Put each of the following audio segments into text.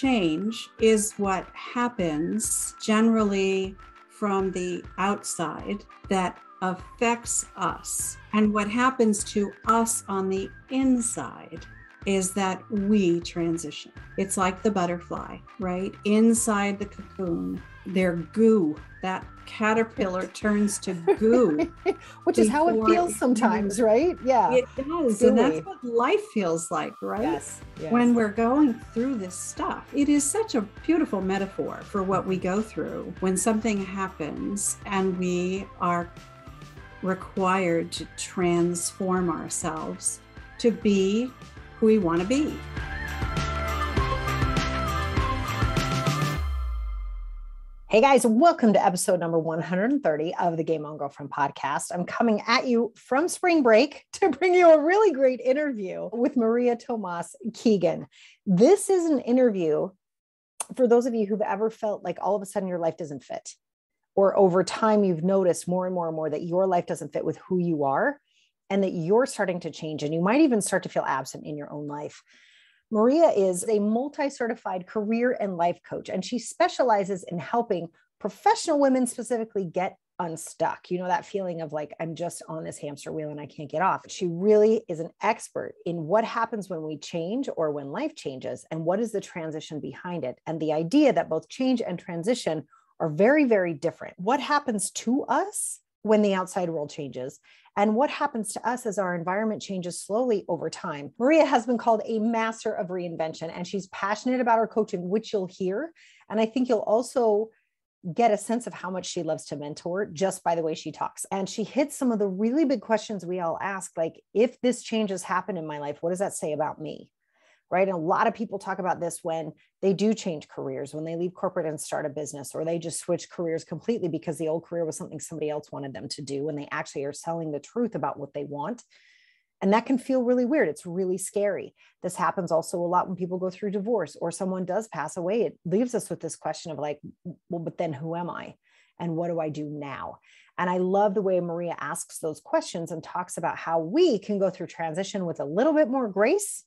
change is what happens generally from the outside that affects us. And what happens to us on the inside is that we transition. It's like the butterfly, right? Inside the cocoon, their goo, that caterpillar turns to goo. Which is how it feels sometimes, right? Yeah. It does. And that's what life feels like, right? Yes. When we're going through this stuff. It is such a beautiful metaphor for what we go through when something happens and we are required to transform ourselves to be who we want to be. Hey guys, welcome to episode number 130 of the Game On Girlfriend podcast. I'm coming at you from spring break to bring you a really great interview with María Tomás-Keegan. This is an interview for those of you who've ever felt like all of a sudden your life doesn't fit, or over time you've noticed more and more and more that your life doesn't fit with who you are and that you're starting to change, and you might even start to feel absent in your own life. María is a multi-certified career and life coach, and she specializes in helping professional women specifically get unstuck. You know, that feeling of like, I'm just on this hamster wheel and I can't get off. She really is an expert in what happens when we change or when life changes, and what is the transition behind it. And the idea that both change and transition are very, very different. What happens to us when the outside world changes, and what happens to us as our environment changes slowly over time. María has been called a master of reinvention, and she's passionate about her coaching, which you'll hear. And I think you'll also get a sense of how much she loves to mentor just by the way she talks. And she hits some of the really big questions we all ask, like, if this change has happened in my life, what does that say about me? Right? And a lot of people talk about this when they do change careers, when they leave corporate and start a business, or they just switch careers completely because the old career was something somebody else wanted them to do, and they actually are telling the truth about what they want. And that can feel really weird. It's really scary. This happens also a lot when people go through divorce or someone does pass away. It leaves us with this question of like, well, but then who am I? And what do I do now? And I love the way María asks those questions and talks about how we can go through transition with a little bit more grace.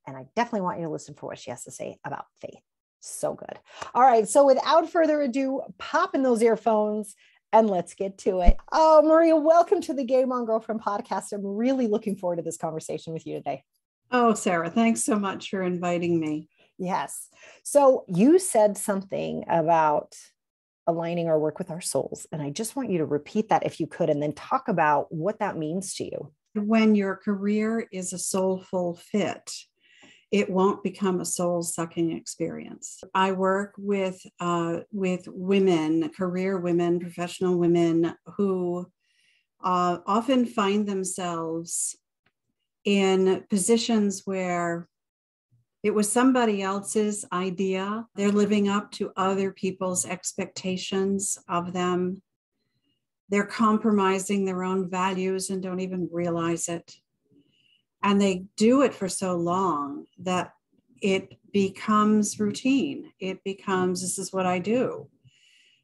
And I definitely want you to listen for what she has to say about faith. So good. All right. So without further ado, pop in those earphones and let's get to it. Oh, María, welcome to the Game On Girlfriend podcast. I'm really looking forward to this conversation with you today. Oh, Sarah, thanks so much for inviting me. Yes. So you said something about aligning our work with our souls. And I just want you to repeat that if you could, and then talk about what that means to you. When your career is a soulful fit, it won't become a soul-sucking experience. I work with women, career women, professional women who often find themselves in positions where it was somebody else's idea. They're living up to other people's expectations of them. They're compromising their own values and don't even realize it. And they do it for so long that it becomes routine. It becomes, this is what I do.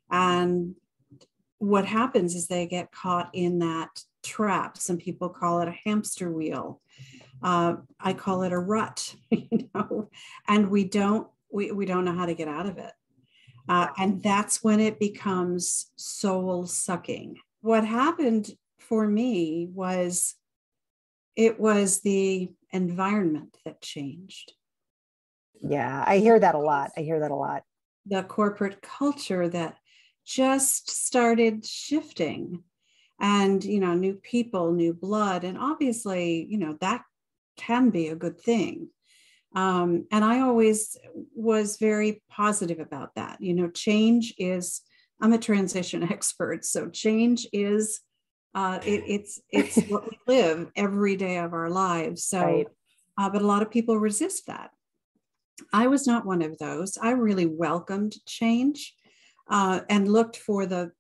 And what happens is they get caught in that trap. Some people call it a hamster wheel. I call it a rut, and we don't know how to get out of it. And that's when it becomes soul sucking. What happened for me was, it was the environment that changed. Yeah, I hear that a lot. The corporate culture that just started shifting, and, new people, new blood. And obviously, that can be a good thing. And I always was very positive about that. Change is, I'm a transition expert. So change is, it's what we live every day of our lives. So, right. But a lot of people resist that. I was not one of those. I really welcomed change and looked for the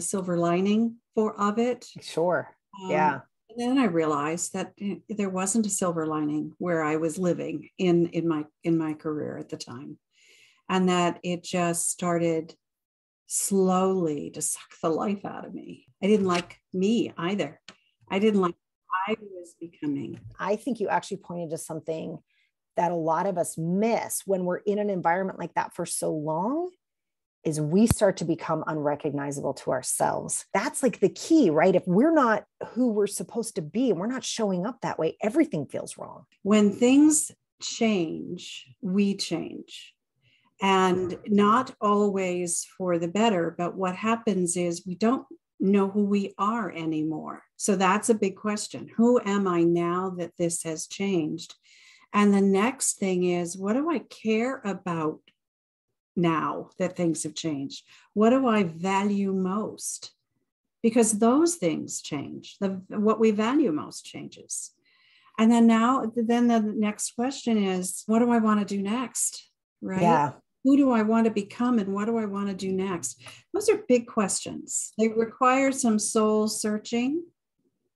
silver lining of it. Sure. Yeah. And then I realized that there wasn't a silver lining where I was living in my career at the time, and that it just started slowly to suck the life out of me. I didn't like me either. I didn't like who I was becoming. I think you actually pointed to something that a lot of us miss when we're in an environment like that for so long is we start to become unrecognizable to ourselves. That's like the key, right? If we're not who we're supposed to be and we're not showing up that way, everything feels wrong. When things change, we change. And not always for the better, but what happens is we don't know who we are anymore. So that's a big question. Who am I now that this has changed? And the next thing is, what do I care about now that things have changed? What do I value most? Because those things change. What we value most changes. And then the next question is, what do I want to do next? Right? Yeah. Who do I want to become and what do I want to do next? Those are big questions. They require some soul searching,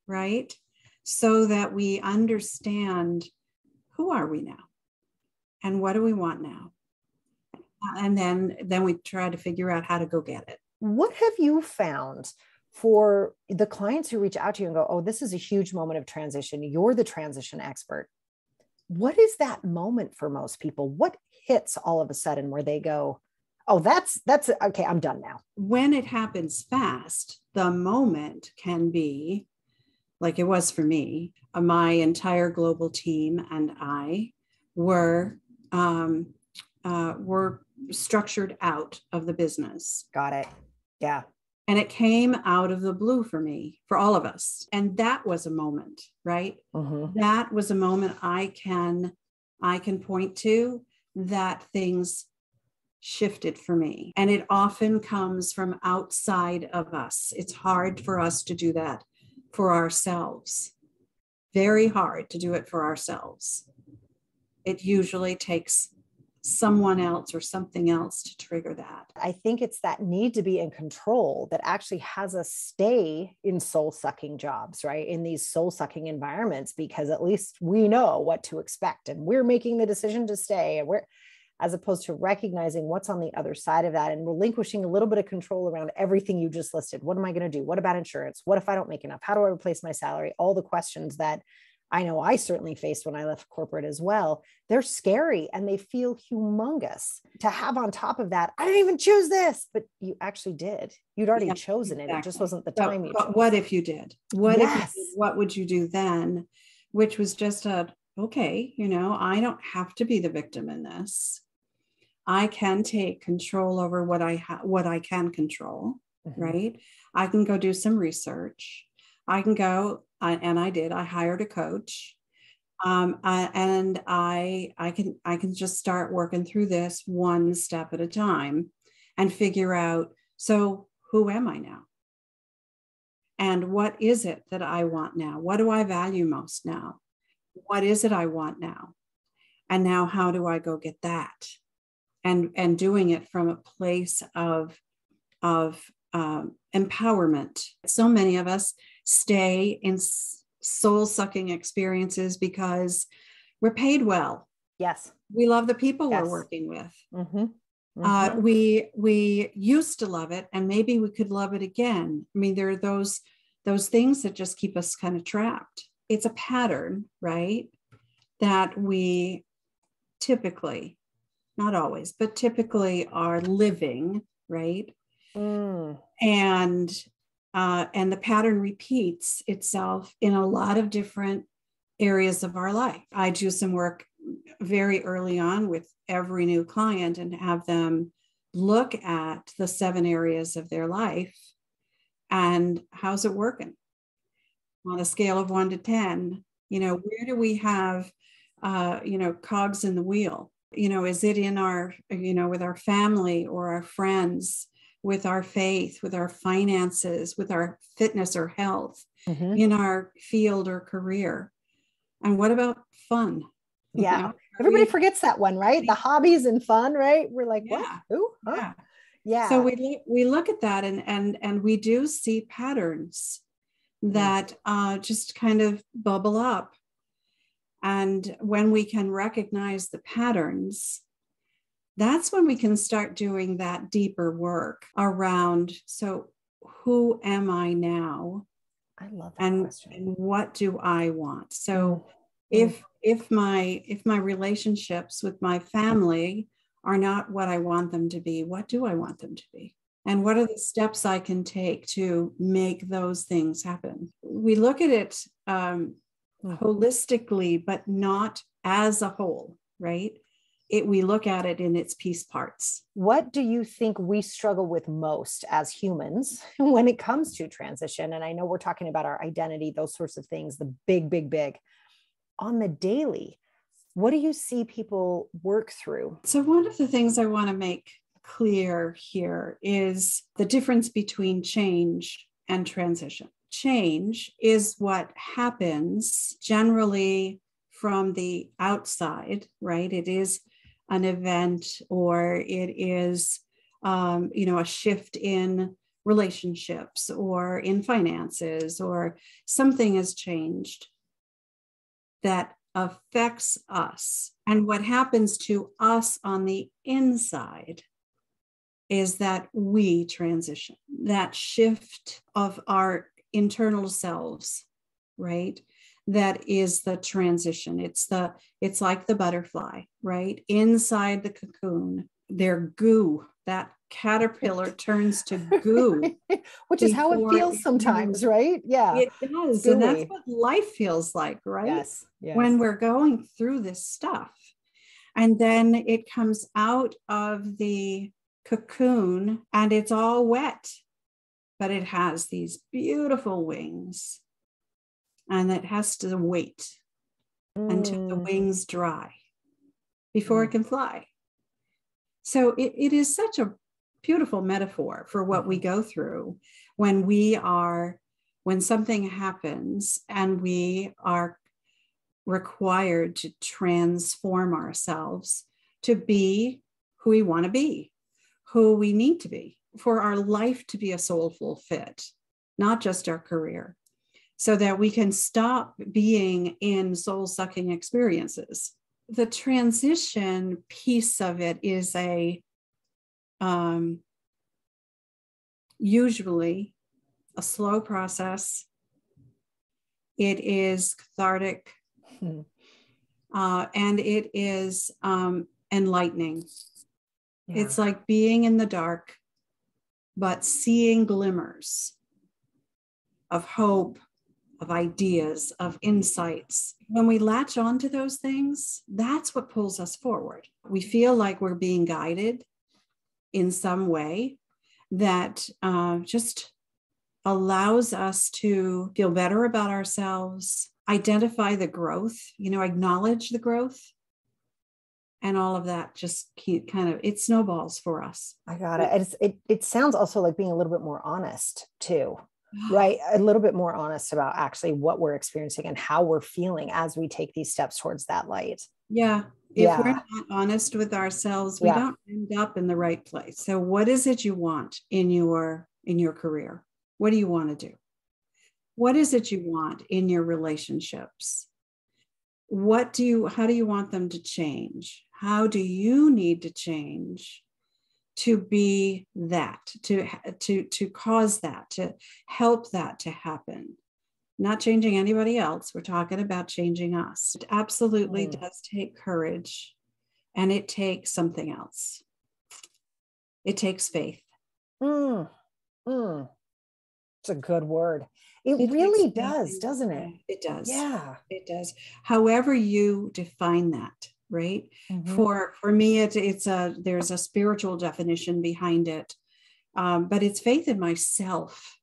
right? So that we understand, who are we now? And what do we want now? And then we try to figure out how to go get it. What have you found for the clients who reach out to you and go, oh, this is a huge moment of transition. You're the transition expert. What is that moment for most people? What hits all of a sudden where they go, oh, that's okay, I'm done now? When it happens fast, the moment can be like it was for me. My entire global team and I were structured out of the business. Got it. Yeah. And it came out of the blue for me, for all of us. And that was a moment, right? Mm-hmm. That was a moment I can point to that things shifted for me. And it often comes from outside of us. It's hard for us to do that for ourselves. Very hard to do it for ourselves. It usually takes someone else or something else to trigger that. I think it's that need to be in control that actually has us stay in soul-sucking jobs, right? In these soul-sucking environments, because at least we know what to expect and we're making the decision to stay, and as opposed to recognizing what's on the other side of that and relinquishing a little bit of control around everything you just listed. What am I going to do? What about insurance? What if I don't make enough? How do I replace my salary? All the questions that I know I certainly faced when I left corporate as well. They're scary and they feel humongous. To have on top of that, I didn't even choose this, but you actually did. You'd already chosen it. It just wasn't the time you chose. But what if you did? What if you did? What would you do then? Which was just okay, I don't have to be the victim in this. I can take control over what I can control, right? I can go do some research. I can go, and I did. I hired a coach, and I can just start working through this one step at a time, and figure out. So who am I now? And what is it that I want now? What do I value most now? What is it I want now? And now how do I go get that? And doing it from a place of empowerment. So many of us stay in soul-sucking experiences because we're paid well. Yes. We love the people we're working with. Mm-hmm. Mm-hmm. We used to love it, and maybe we could love it again. I mean, there are those things that just keep us kind of trapped. It's a pattern, right? That we typically, not always, but typically are living, right? And the pattern repeats itself in a lot of different areas of our life. I do some work very early on with every new client and have them look at the 7 areas of their life and how's it working on a scale of 1 to 10. Where do we have cogs in the wheel? Is it in our, with our family or our friends, with our faith, with our finances, with our fitness or health, in our field or career? And what about fun? Yeah. Everybody forgets that one, right? The hobbies and fun, right? We're like, what? Ooh, huh? Yeah. So we look at that and we do see patterns that just kind of bubble up. And when we can recognize the patterns, that's when we can start doing that deeper work around, so who am I now? I love that question. And what do I want? So if if my relationships with my family are not what I want them to be, what do I want them to be? And what are the steps I can take to make those things happen? We look at it holistically, but not as a whole, right? We look at it in its piece parts. What do you think we struggle with most as humans when it comes to transition? And I know we're talking about our identity, those sorts of things, the big. On the daily, what do you see people work through? So one of the things I want to make clear here is the difference between change and transition. Change is what happens generally from the outside, right? It is an event, or it is, a shift in relationships or in finances, or something has changed that affects us. And what happens to us on the inside is that we transition, that shift of our internal selves, right? That is the transition. It's like the butterfly, right? Inside the cocoon, their goo, that caterpillar turns to goo. Which is how it feels sometimes, right? Yeah. It does. And that's what life feels like, right? Yes. When we're going through this stuff. And then it comes out of the cocoon and it's all wet, but it has these beautiful wings. And it has to wait until the wings dry before it can fly. So it is such a beautiful metaphor for what we go through when something happens and we are required to transform ourselves to be who we want to be, who we need to be for our life to be a soulful fit, not just our career, so that we can stop being in soul-sucking experiences. The transition piece of it is usually a slow process. It is cathartic, and it is enlightening. Yeah. It's like being in the dark, but seeing glimmers of hope, of ideas, of insights. When we latch onto those things, that's what pulls us forward. We feel like we're being guided in some way that just allows us to feel better about ourselves, identify the growth, acknowledge the growth. And all of that just it snowballs for us. I got it. It sounds also like being a little bit more honest too. Right. A little bit more honest about actually what we're experiencing and how we're feeling as we take these steps towards that light. Yeah. If we're not honest with ourselves, we don't end up in the right place. So what is it you want in your career? What do you want to do? What is it you want in your relationships? How do you want them to change? How do you need to change to be that, to cause that, to help that to happen? Not changing anybody else. We're talking about changing us. It absolutely does take courage, and it takes something else. It takes faith. It's a good word. It really does, doesn't it? It does. Yeah, it does. However you define that, right? For me, there's a spiritual definition behind it, but it's faith in myself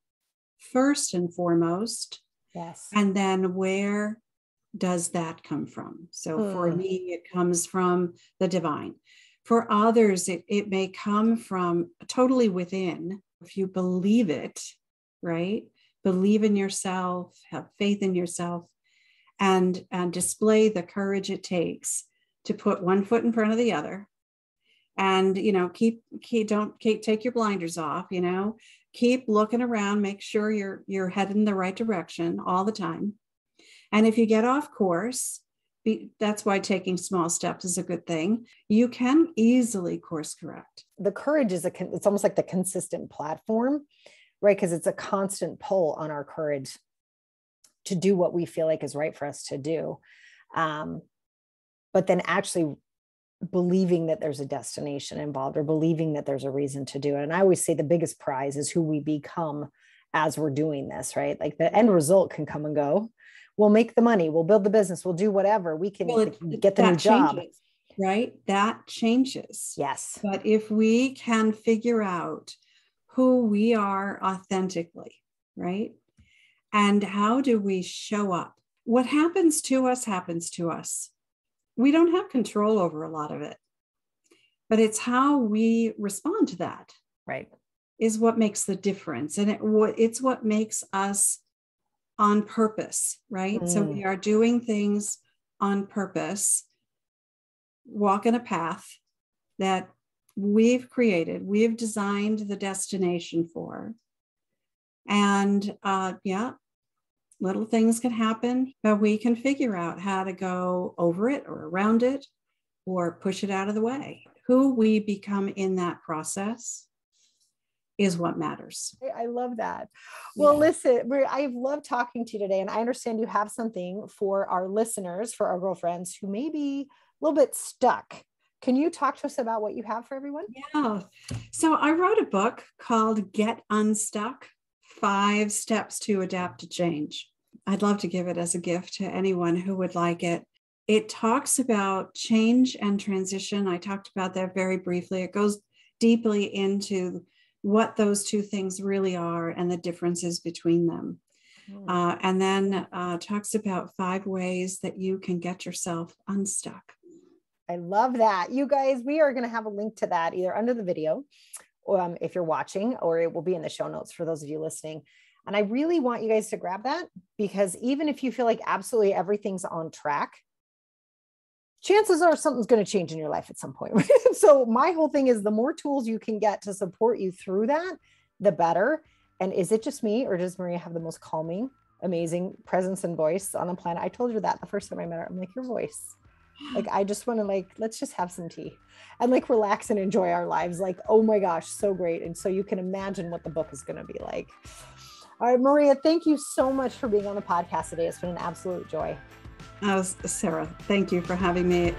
first and foremost. Yes. And then where does that come from? So for me, it comes from the divine. For others, it may come from totally within. If you believe it, right? Believe in yourself, have faith in yourself, and display the courage it takes to put one foot in front of the other. And, don't take your blinders off, keep looking around, make sure you're headed in the right direction all the time. And if you get off course, that's why taking small steps is a good thing. You can easily course correct. The courage it's almost like the consistent platform, right? Because it's a constant pull on our courage to do what we feel like is right for us to do. But then actually believing that there's a destination involved, or believing that there's a reason to do it. And I always say the biggest prize is who we become as we're doing this, right? Like the end result can come and go. We'll make the money, we'll build the business, we'll do whatever. We can get the new job. Right? That changes. Yes. But if we can figure out who we are authentically, right? And how do we show up? What happens to us happens to us. We don't have control over a lot of it, but it's how we respond to that. Right. Is what makes the difference. And it's what makes us on purpose, right? So we are doing things on purpose, walking a path that we've created, we've designed the destination for. And little things can happen, but we can figure out how to go over it or around it or push it out of the way. Who we become in that process is what matters. I love that. Well, listen, I've loved talking to you today, and I understand you have something for our listeners, for our girlfriends who may be a little bit stuck. Can you talk to us about what you have for everyone? Yeah. So I wrote a book called Get Unstuck: 5 Steps to Adapt to Change. I'd love to give it as a gift to anyone who would like it. It talks about change and transition. I talked about that very briefly. It goes deeply into what those two things really are and the differences between them. And then talks about 5 ways that you can get yourself unstuck. I love that. You guys, we are going to have a link to that either under the video, if you're watching, or it will be in the show notes for those of you listening. And I really want you guys to grab that, because even if you feel like absolutely everything's on track, chances are something's going to change in your life at some point. So my whole thing is the more tools you can get to support you through that, the better. And is it just me, or does Maria have the most calming, amazing presence and voice on the planet? I told her that the first time I met her. I'm like, your voice. Like, I just want to let's just have some tea and relax and enjoy our lives. Like, oh my gosh, so great. And so you can imagine what the book is going to be like. All right, Maria, thank you so much for being on the podcast today. It's been an absolute joy. Sarah, thank you for having me.